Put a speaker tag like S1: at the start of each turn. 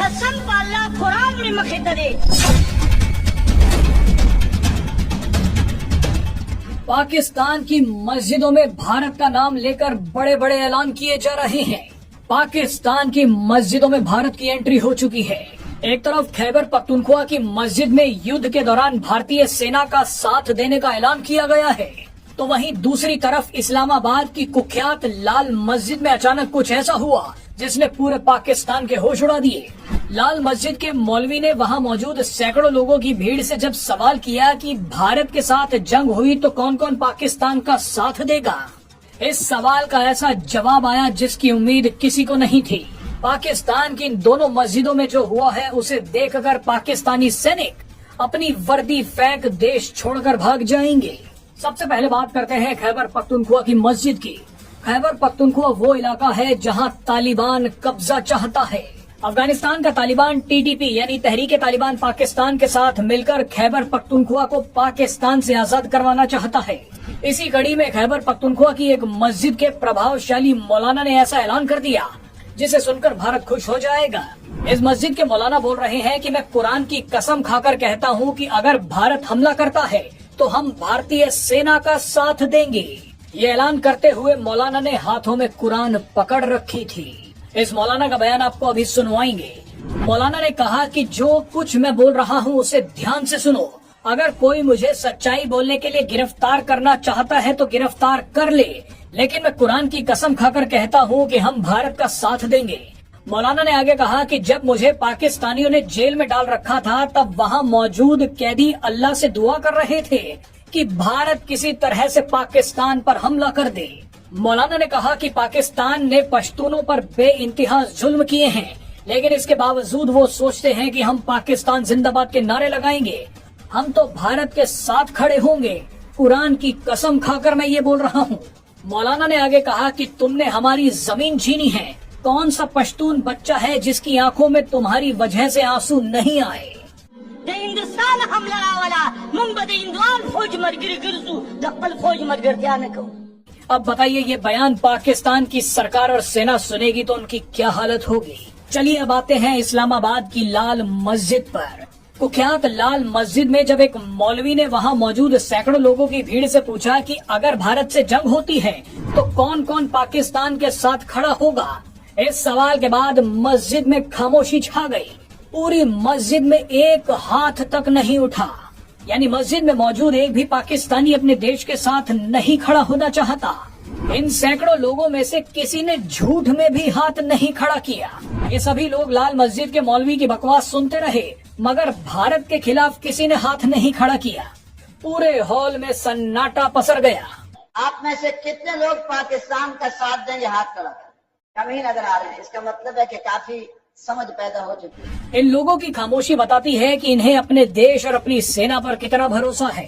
S1: कसम अल्लाह कुरान में मखदरे।
S2: पाकिस्तान की मस्जिदों में भारत का नाम लेकर बड़े बड़े ऐलान किए जा रहे हैं। पाकिस्तान की मस्जिदों में भारत की एंट्री हो चुकी है। एक तरफ खैबर पख्तूनख्वा की मस्जिद में युद्ध के दौरान भारतीय सेना का साथ देने का ऐलान किया गया है, तो वहीं दूसरी तरफ इस्लामाबाद की कुख्यात लाल मस्जिद में अचानक कुछ ऐसा हुआ जिसने पूरे पाकिस्तान के होश उड़ा दिए। लाल मस्जिद के मौलवी ने वहां मौजूद सैकड़ों लोगों की भीड़ से जब सवाल किया कि भारत के साथ जंग हुई तो कौन कौन पाकिस्तान का साथ देगा, इस सवाल का ऐसा जवाब आया जिसकी उम्मीद किसी को नहीं थी। पाकिस्तान की इन दोनों मस्जिदों में जो हुआ है उसे देखकर पाकिस्तानी सैनिक अपनी वर्दी फेंक देश छोड़कर भाग जाएंगे। सबसे पहले बात करते हैं खैबर पख्तूनख्वा की मस्जिद की। खैबर पख्तूनख्वा वो इलाका है जहां तालिबान कब्जा चाहता है। अफगानिस्तान का तालिबान TTP यानी तहरीक तालिबान पाकिस्तान के साथ मिलकर खैबर पख्तूनख्वा को पाकिस्तान से आजाद करवाना चाहता है। इसी कड़ी में खैबर पख्तूनख्वा की एक मस्जिद के प्रभावशाली मौलाना ने ऐसा ऐलान कर दिया जिसे सुनकर भारत खुश हो जाएगा। इस मस्जिद के मौलाना बोल रहे हैं कि मैं कुरान की कसम खाकर कहता हूं कि अगर भारत हमला करता है तो हम भारतीय सेना का साथ देंगे। ये ऐलान करते हुए मौलाना ने हाथों में कुरान पकड़ रखी थी। इस मौलाना का बयान आपको अभी सुनवाएंगे। मौलाना ने कहा कि जो कुछ मैं बोल रहा हूँ उसे ध्यान से सुनो। अगर कोई मुझे सच्चाई बोलने के लिए गिरफ्तार करना चाहता है तो गिरफ्तार कर ले, लेकिन मैं कुरान की कसम खाकर कहता हूँ कि हम भारत का साथ देंगे। मौलाना ने आगे कहा कि जब मुझे पाकिस्तानियों ने जेल में डाल रखा था तब वहाँ मौजूद कैदी अल्लाह से दुआ कर रहे थे कि भारत किसी तरह से पाकिस्तान पर हमला कर दे। मौलाना ने कहा कि पाकिस्तान ने पश्तूनों पर बेइंतहा जुल्म किए हैं, लेकिन इसके बावजूद वो सोचते हैं कि हम पाकिस्तान जिंदाबाद के नारे लगाएंगे, हम तो भारत के साथ खड़े होंगे। कुरान की कसम खाकर मैं ये बोल रहा हूँ। मौलाना ने आगे कहा कि तुमने हमारी जमीन छीनी है। कौन सा पश्तून बच्चा है जिसकी आंखों में तुम्हारी वजह से आंसू नहीं आए।
S1: हिंदुस्तान हमला वाला मुंबई इंदवान फौज मरगिर गिरजू दक्कल फौज मरगिर ध्यान को।
S2: अब बताइए ये बयान पाकिस्तान की सरकार और सेना सुनेगी तो उनकी क्या हालत होगी। चलिए अब आते हैं इस्लामाबाद की लाल मस्जिद पर। कुख्यात लाल मस्जिद में जब एक मौलवी ने वहां मौजूद सैकड़ों लोगों की भीड़ से पूछा कि अगर भारत से जंग होती है तो कौन कौन पाकिस्तान के साथ खड़ा होगा, इस सवाल के बाद मस्जिद में खामोशी छा गई। पूरी मस्जिद में एक हाथ तक नहीं उठा, यानी मस्जिद में मौजूद एक भी पाकिस्तानी अपने देश के साथ नहीं खड़ा होना चाहता। इन सैकड़ों लोगों में से किसी ने झूठ में भी हाथ नहीं खड़ा किया। ये सभी लोग लाल मस्जिद के मौलवी की बकवास सुनते रहे, मगर भारत के खिलाफ किसी ने हाथ नहीं खड़ा किया। पूरे हॉल में सन्नाटा पसर गया।
S3: आप में से कितने लोग पाकिस्तान का साथ देंगे? हाथ खड़ा कर। कम ही नजर आ रहे हैं। इसका मतलब है कि काफी समझ पैदा हो चुकी है।
S2: इन लोगों की खामोशी बताती है कि इन्हें अपने देश और अपनी सेना पर कितना भरोसा है।